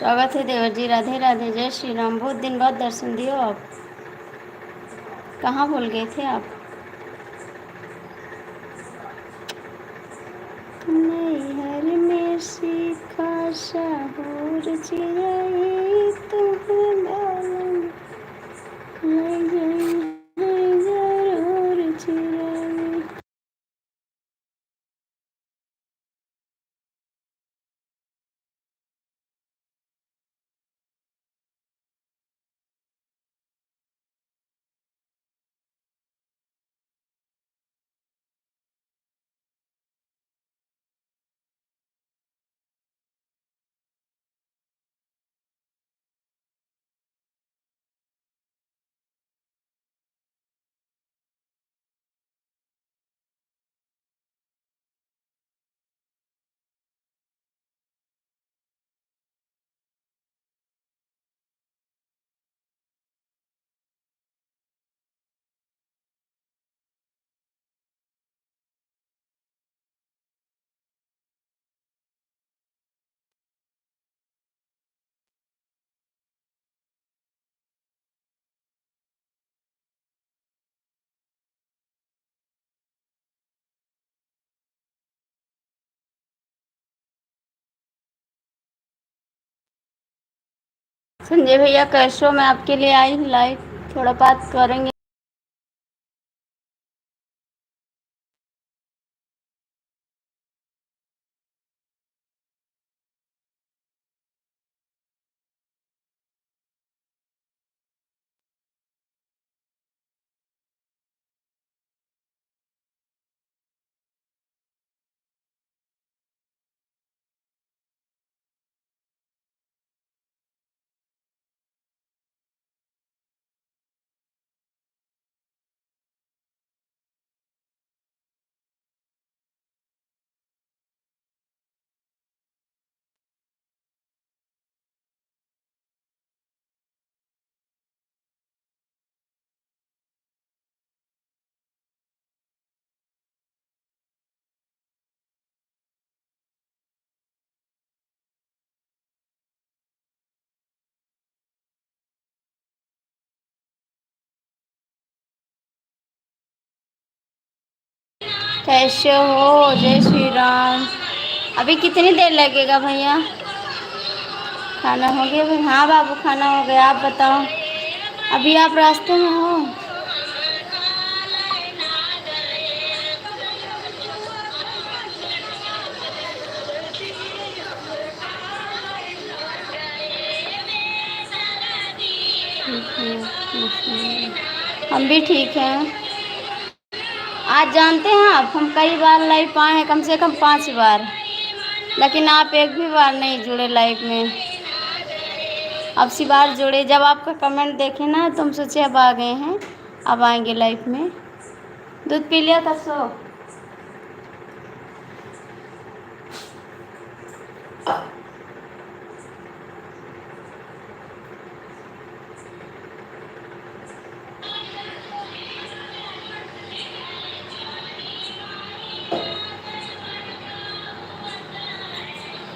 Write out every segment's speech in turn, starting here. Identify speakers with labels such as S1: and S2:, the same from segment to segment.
S1: स्वागत है देवर जी। राधे राधे, जय श्री राम। बहुत दिन बाद दर्शन दियो आप। कहाँ भूल गए थे आप? नैहर में सीखा शहूर चिराई तुम्हें बालम ले गई है जरूर चिराई। संजय भैया कैशो में आपके लिए आई लाइव, थोड़ा बात करेंगे। कैसे हो? जय श्री राम। अभी कितनी देर लगेगा भैया? खाना हो गया भाई? हाँ बाबू, खाना हो गया। आप बताओ, अभी आप रास्ते में हो? हम भी ठीक हैं। आज जानते हैं आप, हम कई बार लाइव आए हैं, कम से कम 5 बार, लेकिन आप एक भी बार नहीं जुड़े लाइव में। अब सी बार जुड़े, जब आपका कमेंट देखे ना तो हम सोचे अब आ गए हैं, अब आएंगे लाइव में। दूध पी लिया था सो?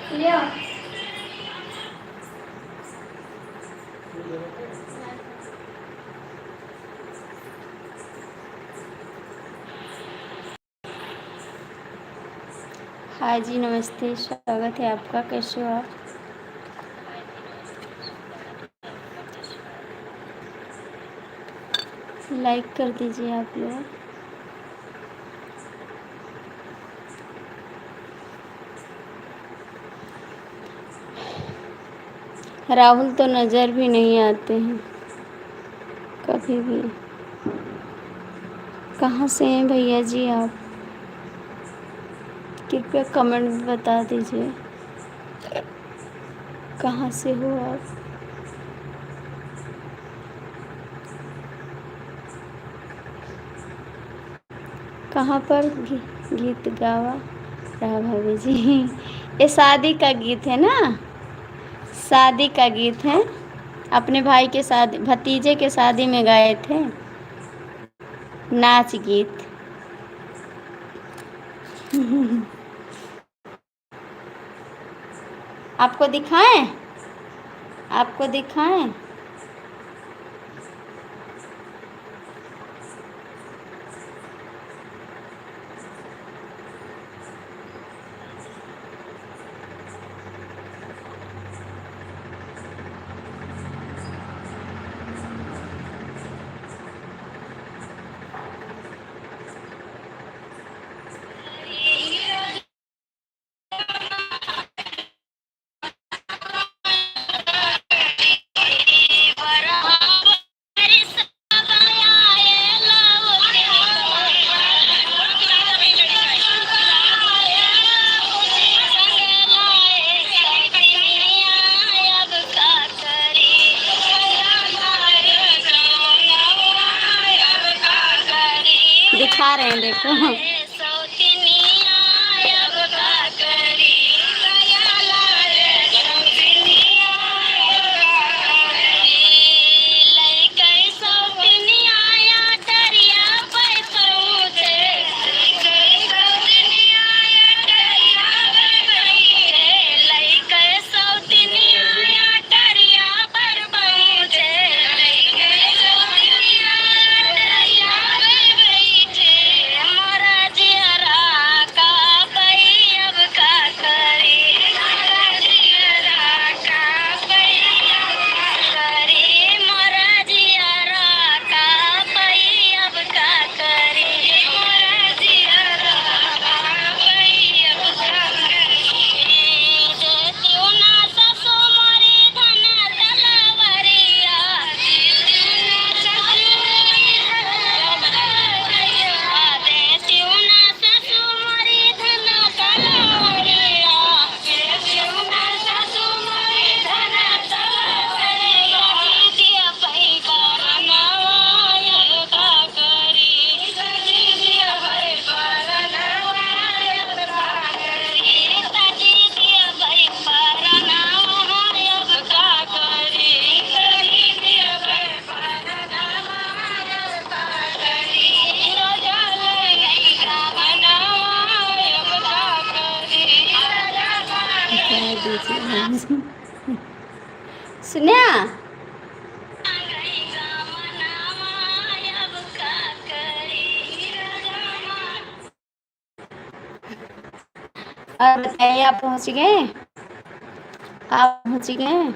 S1: लिया। हाँ जी, नमस्ते, स्वागत है आपका। कैसे हो आप? लाइक कर दीजिए आप लोग। राहुल तो नज़र भी नहीं आते हैं कभी भी। कहाँ से हैं भैया जी आप? कृपया कमेंट में बता दीजिए, कहाँ से हो आप? कहाँ पर गीत गावा रहा भाभी जी? ये शादी का गीत है ना? शादी का गीत है, अपने भाई के शादी, भतीजे के शादी में गाए थे, नाच गीत। आपको दिखाएं? आपको दिखाएं? दिखा रहे हैं, देखो। सुनिया, और बताइए, आप पहुंच गए? आप पहुंच गए?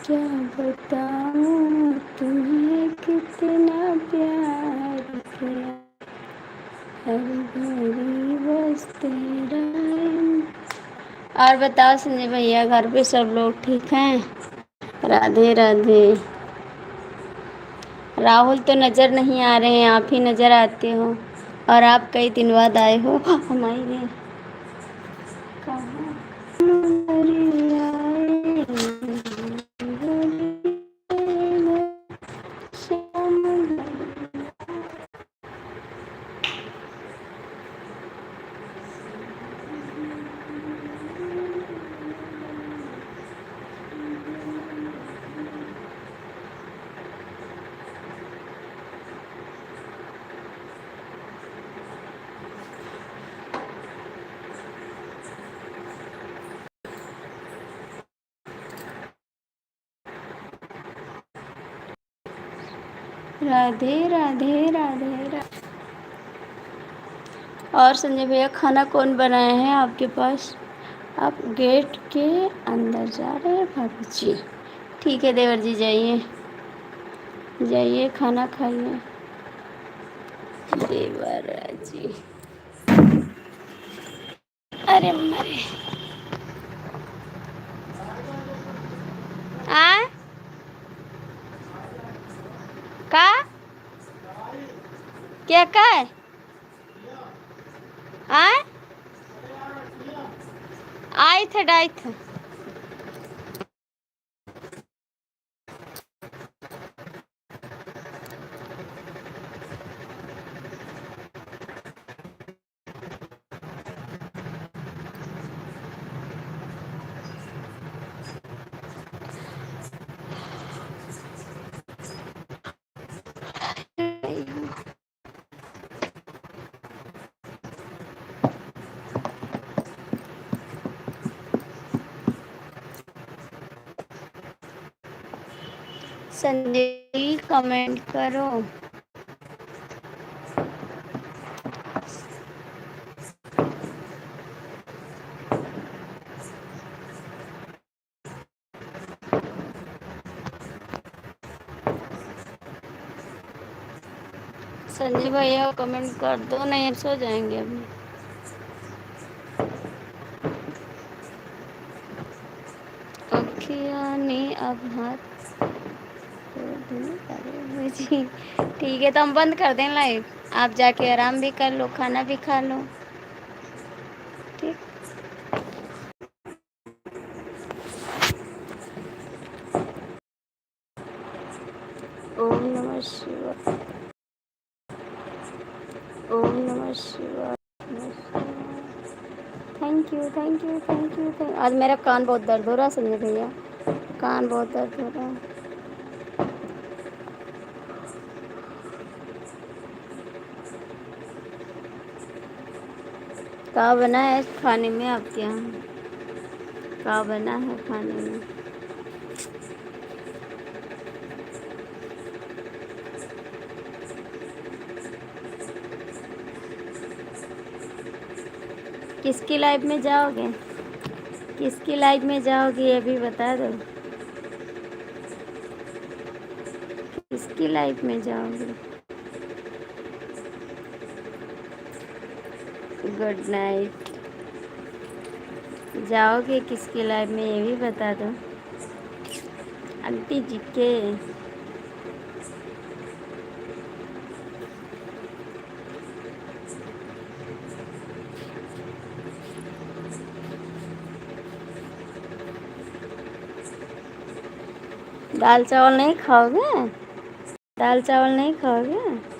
S1: क्या बताऊं तुम्हें कितना प्यार किया, हर घड़ी बस तेरा। और बताओ संजय भैया, घर पे सब लोग ठीक हैं? राधे राधे। राहुल तो नज़र नहीं आ रहे हैं, आप ही नज़र आते हो, और आप कई दिन बाद आए हो हमारे। राधे राधे राधे राधे। और संजय भैया, खाना कौन बनाया है आपके पास? आप गेट के अंदर जा रहे हैं भाभी जी? ठीक है देवर जी, जाइए जाइए, खाना खाइए देवर जी। अरे मरे आ का क्या का है? आए आई थे डाई थे। संजय कमेंट करो। संजय भैया कमेंट कर दो, नहीं सो जाएंगे अभी। अखियानी अब हाथ जी। ठीक है, तो हम बंद कर दें लाइव, आप जाके आराम भी कर लो, खाना भी खा लो। ठीक। ओम नमः शिवाय। ओम नमः शिवाय। Thank you thank you thank you thank. आज मेरा कान बहुत दर्द हो रहा है संजय भैया, कान बहुत दर्द हो रहा है। क्या बना है खाने में आपके यहाँ? क्या बना है खाने में? किसकी लाइफ में जाओगे? किसकी लाइफ में जाओगे ये भी बता दो। किसकी लाइफ में जाओगे? Good night. जाओगे किसकी लाइफ में ये भी बता दो। आंटी जी के। दाल चावल नहीं खाओगे? दाल चावल नहीं खाओगे?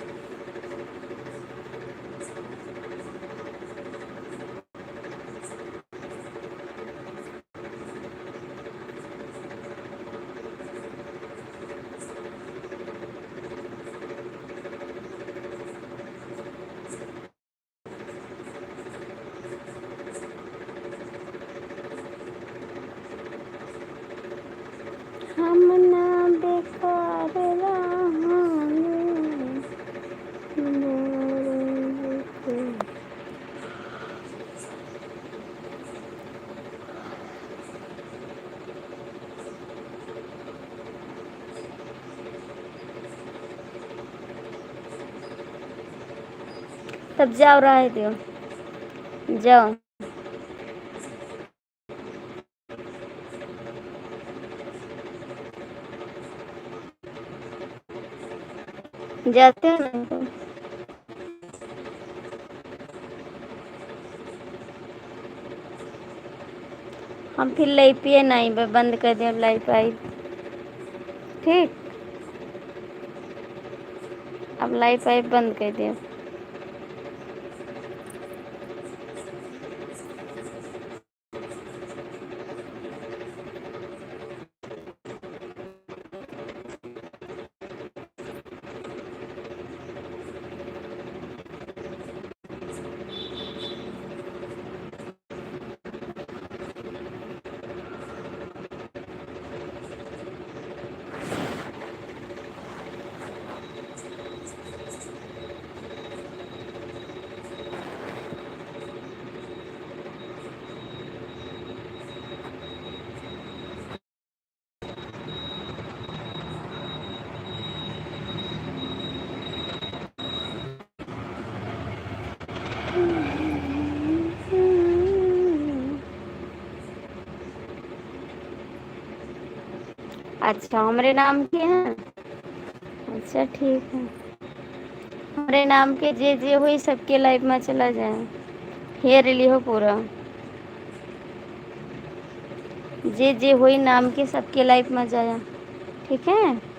S1: हम ना बेकार तब जाओ, रह दो, जाओ। जाते हो ना तुम? हम फिर लाइव पिए नहीं, बंद कर दिया लाइव आई। ठीक, अब लाइव पाइप बंद कर दिया। अच्छा, हमारे नाम के हैं? अच्छा ठीक है। हमारे नाम के जे हुई सबके लाइफ में चला जाए, हेयर रिली हो पूरा। जे हुई नाम के सबके लाइफ में जाया। ठीक है।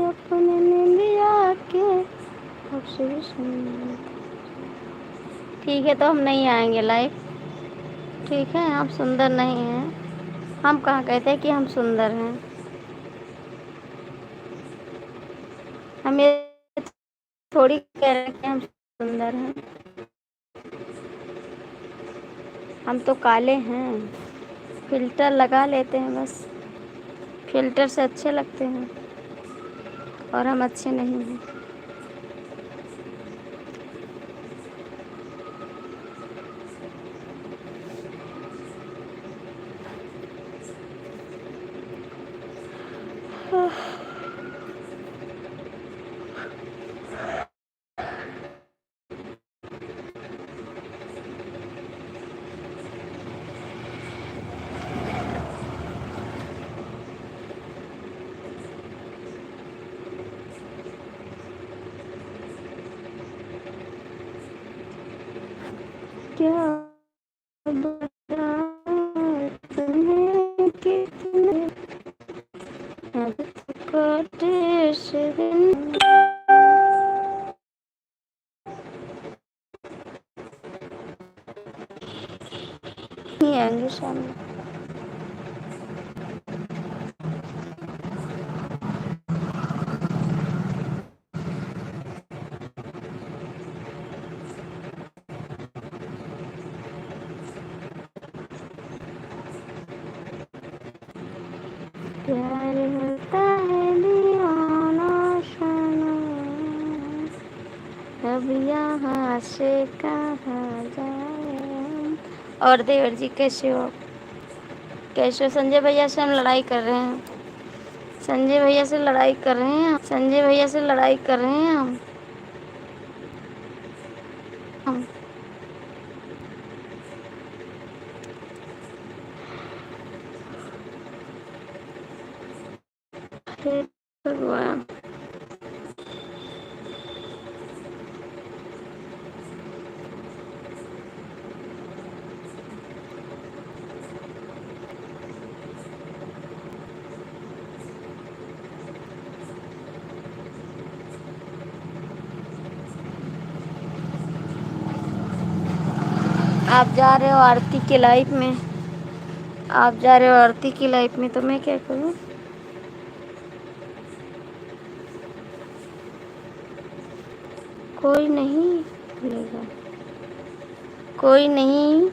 S1: अपने निंदिया के ठीक है, तो हम नहीं आएंगे लाइव। ठीक है, आप सुंदर नहीं हैं। हम कहाँ कहते हैं कि हम सुंदर हैं। हम ये थोड़ी कह रहे हैं कि हम सुंदर हैं। हम तो काले हैं, फ़िल्टर लगा लेते हैं बस। फ़िल्टर से अच्छे लगते हैं और हम अच्छे नहीं हैं। क्या बताऊं तुम्हें कितने अब तो काटे से दिन नहीं आएंगे सामने। प्यार होता है दीवाना सनम, अब यहाँ से कहाँ जाए। और देवर जी कैसे हो? कैसे हो? संजय भैया से हम लड़ाई कर रहे हैं। संजय भैया से लड़ाई कर रहे हैं। संजय भैया से लड़ाई कर रहे हैं हम। हे भगवान। आप जा रहे हो आरती की लाइफ में। आप जा रहे हो आरती की लाइफ में, तो मैं क्या करूं? कोई नहीं बोलेगा। कोई नहीं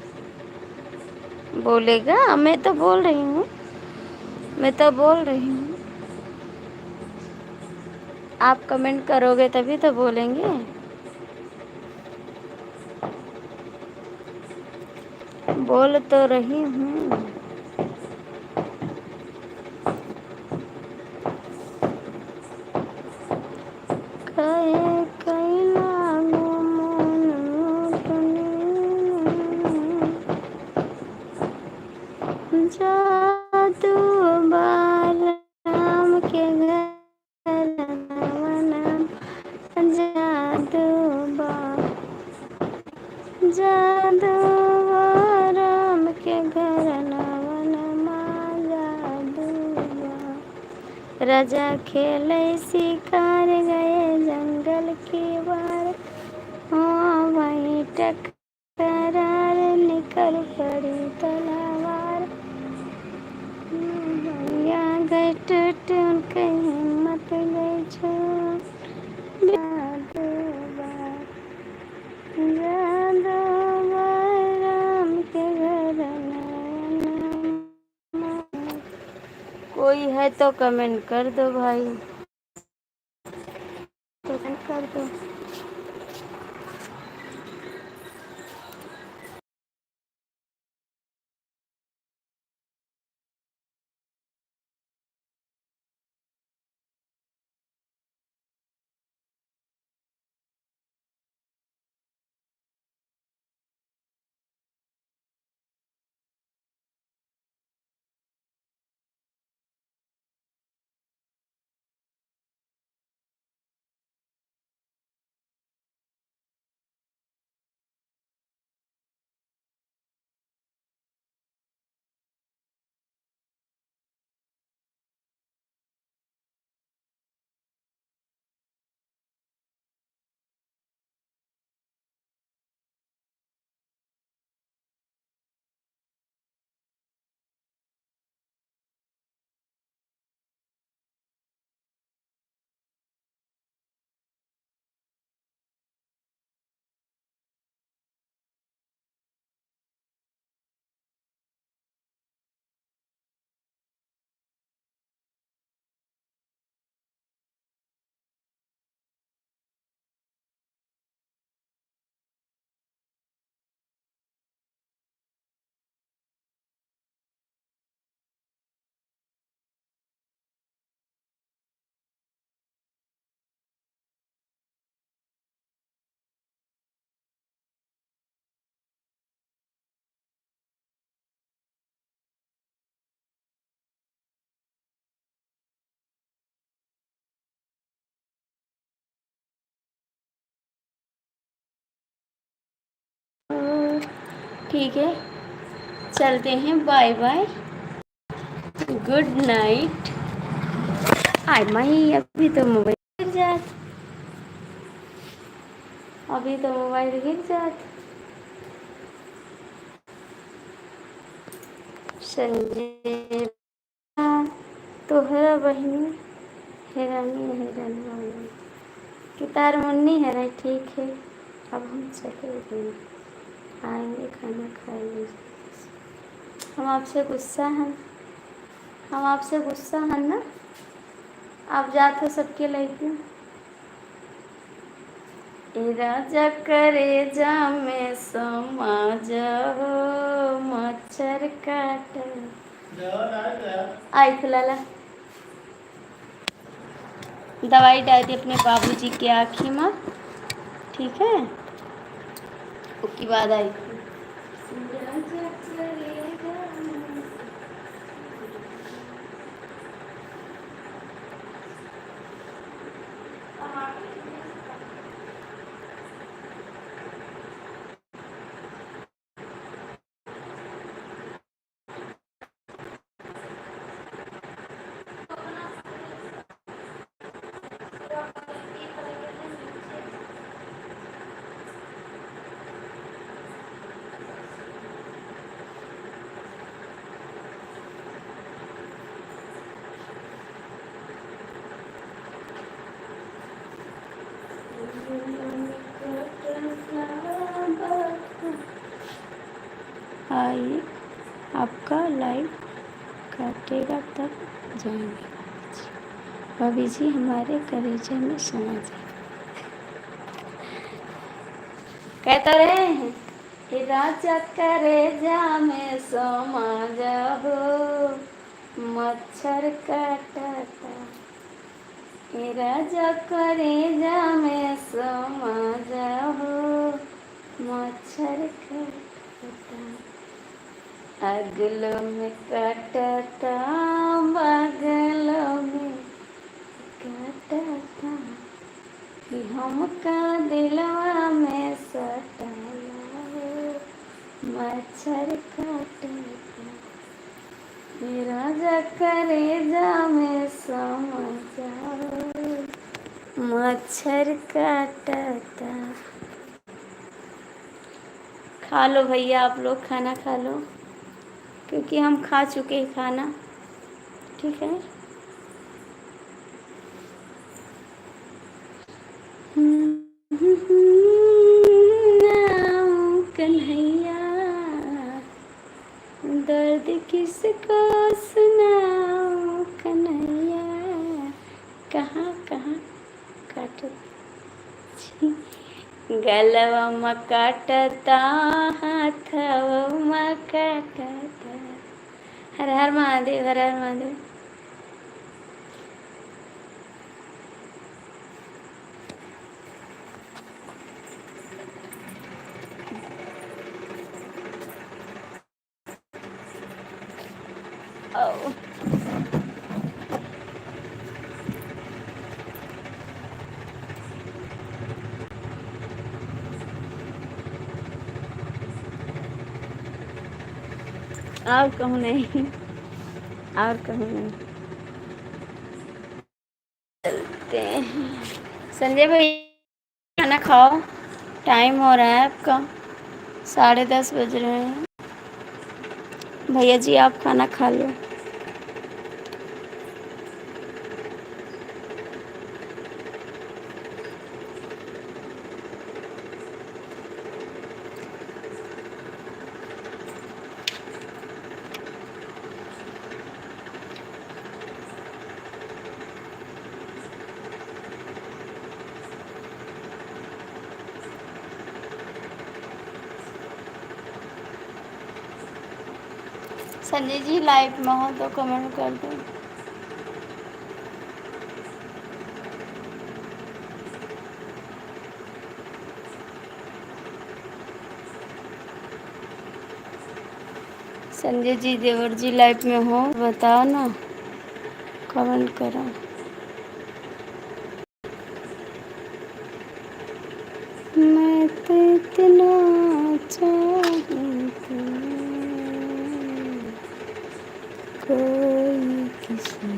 S1: बोलेगा। मैं तो बोल रही हूँ। मैं तो बोल रही हूँ। आप कमेंट करोगे तभी तो बोलेंगे। बोल तो रही हूँ। कहे कैला मन जादू बाराम के घर नवनम जादू बा जादू राम के घर नवनमा जादू राजा खेले शिकार गए जंगल की बार। हाँ वहीं टकरार निकल पड़ी तलवार। भैया गए टूट उनकी हिम्मत गई छूट। जादू बार जादू राम के घर नैना। कोई है तो कमेंट कर दो भाई। तो कमेंट कर दो। ठीक है, चलते हैं, बाय बाय, गुड नाइट। आय माई, अभी तो मोबाइल गिर जात, अभी तो मोबाइल गिर जात। संजय तोहरा बहिनी हैरानी हैरानी कि तार मुन्नी है रही, ठीक है। अब हम चले गए, आएंगे खाना खाएंगे। हम आपसे गुस्सा हैं, हम आपसे गुस्सा हैं ना, आप जाते सबके लैके। ए राजा करे जा में समा जाओ, मच्छर काट आई फिलहाल दवाई डाल दी अपने बाबूजी के आँखी में, ठीक है, उसके बाद आई। आइए, आपका लाइव काटेगा तब जाएंगे। भाभी जी हमारे कलेजे में समा जाए, कहता रहे हैं कि राजा कलेजा में समा जाओ, मच्छर काटता। ये राजा कलेजा में समा जाओ, मच्छर काटता। अगलों में काटता, बगलों में काटता, कि हमका दिलवा में सटाया, मच्छर काटता। ये राजा कलेजा में समा जाओ, मच्छर काटता। खा लो भैया, आप लोग खाना खा लो, क्योंकि हम खा चुके हैं खाना, ठीक है। कन्हैया दर्द किसको सुनाऊं, कन्हैया कहाँ कहाँ काट गलवा में काटता, हाथवा में काटता। हर हर महादेव, हर हर महादेव। ओ और कहूँ नहीं, और कहूँ नहीं, चलते हैं। संजय भाई खाना खाओ, टाइम हो रहा है आपका, 10:30 बज रहे हैं। भैया जी आप खाना खा लो। संजय जी लाइव में हो तो कमेंट कर दो। संजय जी, देवर जी लाइव में हो, बताओ ना, कमेंट करो। मैं तो इतना चाहती कोई किसी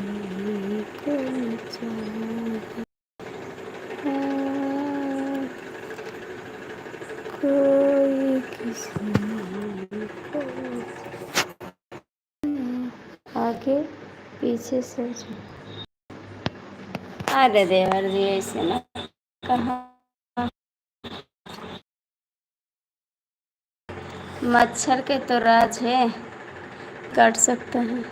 S1: को न चाहे, कोई किसी को आगे पीछे से। अरे देवर जी ऐसे ना कहा, मच्छर के तो राज है, काट सकता है।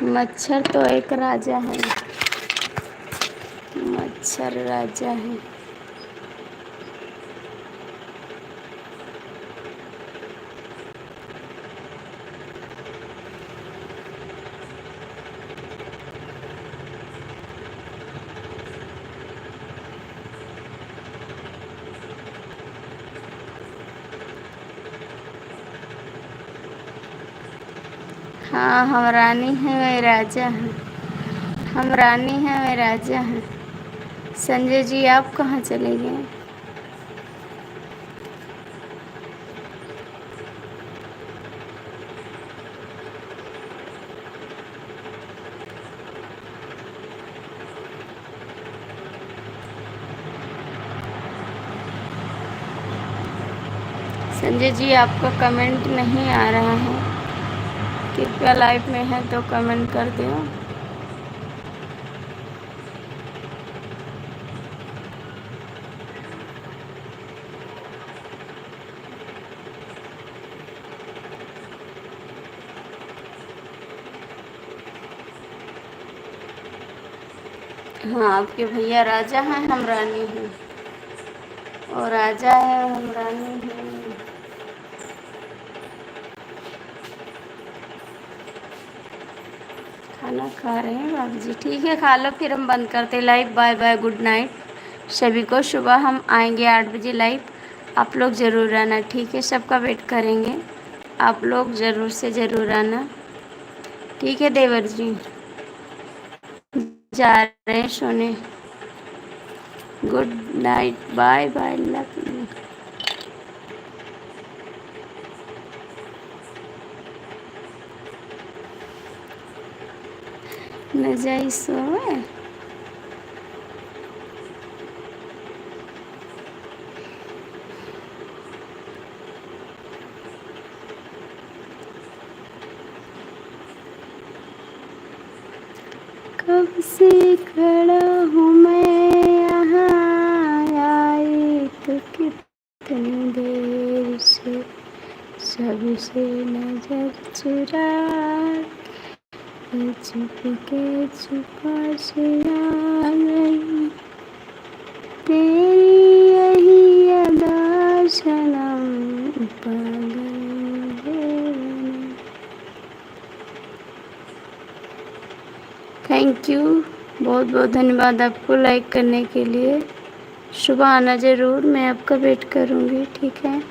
S1: मच्छर तो एक राजा है, मच्छर राजा है। हाँ हम रानी हैं वे राजा हैं, हम रानी हैं वे राजा हैं। संजय जी आप कहाँ चले गए? संजय जी आपका कमेंट नहीं आ रहा है, कृपया लाइव में है तो कमेंट कर दो। हाँ आपके भैया राजा हैं, हम रानी हैं। और राजा है और हम रानी हैं। खाना खा रहे हैं बाबू जी, ठीक है खा लो, फिर हम बंद करते live. Bye bye, good night सभी को। सुबह हम आएंगे 8 बजे लाइव, आप लोग ज़रूर आना, ठीक है? सबका वेट करेंगे, आप लोग ज़रूर से ज़रूर आना, ठीक है? देवर जी जा रहे हैं सोने, good night, bye bye, love you. न जाई सोए। कब से खड़ा हूँ मैं यहाँ, आई तो कितनी देर से, सबसे नजर चुरा के चुपके छुपा से आ गई, तेरी यही अदा सनम पागल है। थैंक यू, बहुत बहुत धन्यवाद आपको लाइक करने के लिए। सुबह आना ज़रूर, मैं आपका वेट करूँगी, ठीक है?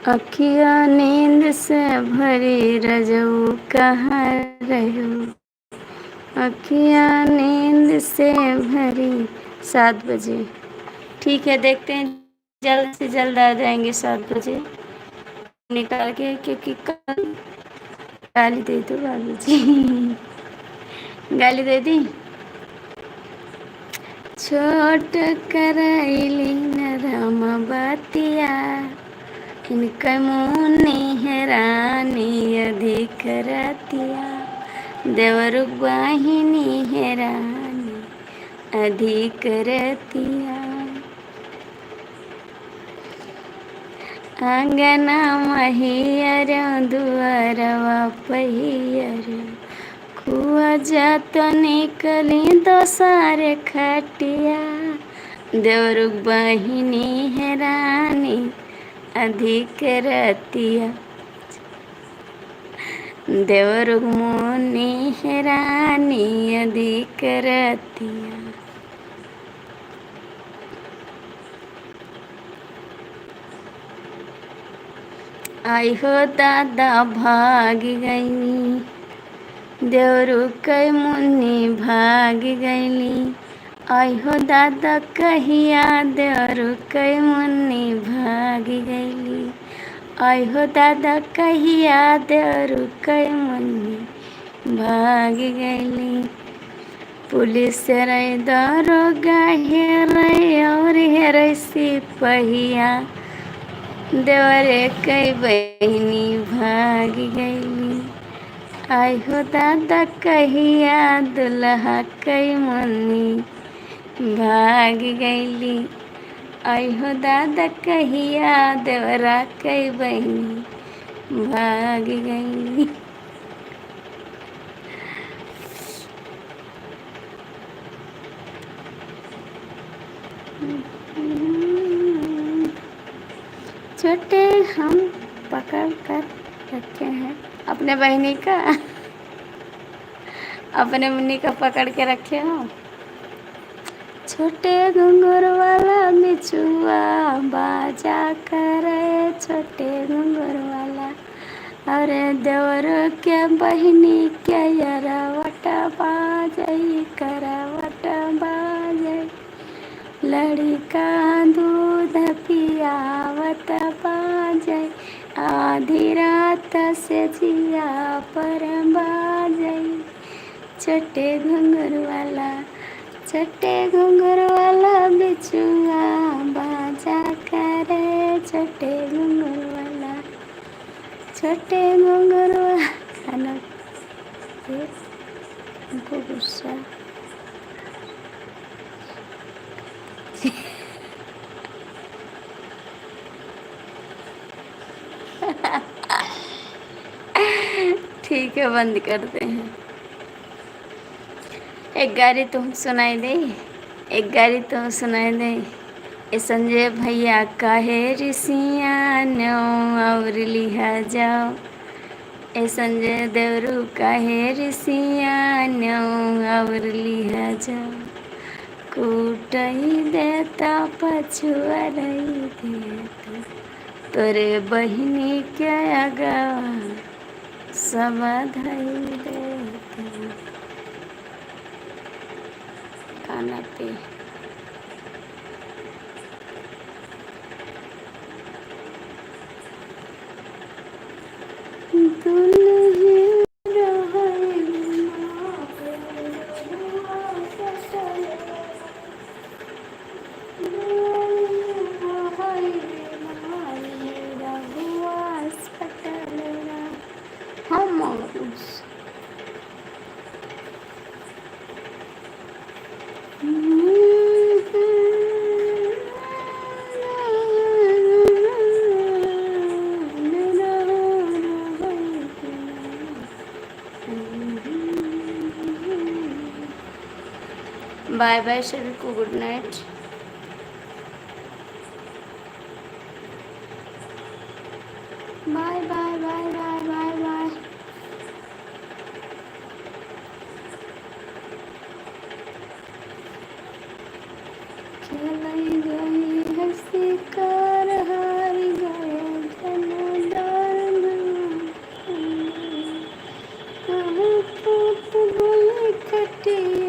S1: अखियाँ नींद से भरी रजऊ कहाँ रहो, अखियाँ नींद से भरी। 7 बजे, ठीक है? देखते हैं जल्द से जल्द आ जाएंगे 7 बजे निकाल के, क्योंकि कल गाली दे दो बाबू जी। गाली दे दी। छोट करैली नरम बतिया, इनका मुनि है रानी अधिक रतिया, देवरु वाहिनी है रानी अधिक रतिया। आंगना महियर दुआरवा पहियर, कुआ जात निकली दोसार खटिया, देवरु बहिनी है रानी अधिक रतिया, देवरु मुनि है रानी अधिक रतिया। आई हो दादा भाग गईनी, देवरु कई मुन्नी भाग गईली, आई हो दादा कहिया देवरु कई मुन्नी भाग गईली, आई हो दादा कहिया देवरू कई मनी भाग गईली। पुलिस रे दरोगा हेरै और हेरै सिपहिया देवरे कई बहिनी भाग गईली। आई हो दादा कहिया दुल्हा कई मनी भाग गईली। आई हो दादा कहिया देवरा कई बहिनी भाग गईली। छोटे हम पकड़ कर रखे हैं अपने बहिनी का, अपने मुन्नी का पकड़ के रखे हो। छोटे घुंघरू वाला बिछुआ बाजा करे, छोटे घुंघरू वाला अरे देवर के बहिनी के यरवट बाजई करवट बाजई। लड़का दूध पियावत बाजई आधी रात से जिया पर बाजई। छोटे घुंघरू वाला छोटे घुंघरू वाला बिछुआ बाजा करे, छोटे घुंघरू वाला छोटे घुंघरू खाना के हमको गुस्सा ठीक है बंद करते हैं। एक गाड़ी तुम सुनाई दे, एक गाड़ी तुम सुनाई दे। ए संजय भैया काहे ऋषिया नो और लिहा जाओ। ए संजय देवरू काहे ऋषिया नो और लिहा जाओ। कूटई देता पछुआ रही देता तोरे बहिनी के अगवा सब धई देता। खाना पे बाय बाय सभी को good night. Bye bye bye bye bye bye. खेलाई गई हंसी कर हार गए जनार्दन। कहाँ फूट गई खटिया